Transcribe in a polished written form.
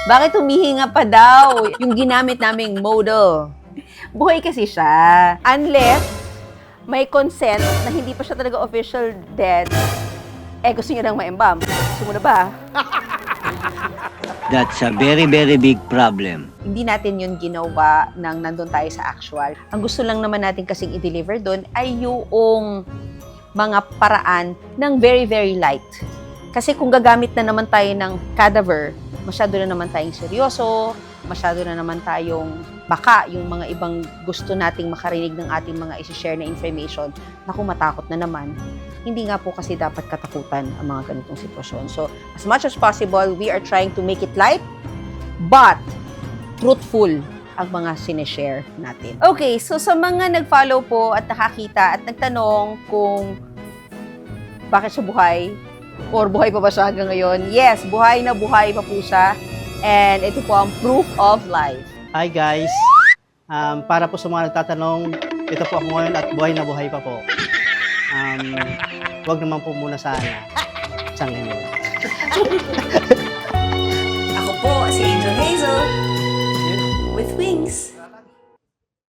Bakit humihinga pa daw? Yung ginamit naming model. Buhay kasi siya. Unless may consent na hindi pa siya talaga official dead, gusto niya nang ma-embalm. Gusto mo na ba? That's a very, very big problem. Hindi natin yun ginawa nang nandun tayo sa actual. Ang gusto lang naman natin kasing i-deliver doon ay yung mga paraan ng very, very light. Kasi kung gagamit na naman tayo ng cadaver, masyado na naman tayong seryoso, masyado na naman tayong baka yung mga ibang gusto nating makarinig ng ating mga isi-share na information, naku, matakot na naman. Hindi nga po kasi dapat katakutan ang mga ganitong sitwasyon. So, as much as possible, we are trying to make it light, but truthful ang mga sinishare natin. Okay, so sa mga nag-follow po at nakakita at nagtanong kung bakit siya buhay, or buhay pa ba siya hanggang ngayon, yes, buhay na buhay pa po siya. And ito po ang proof of life. Hi guys! Para po sa mga nagtatanong, ito po ako ngayon at buhay na buhay pa po. Wag naman po muna sana. Sa ngayon.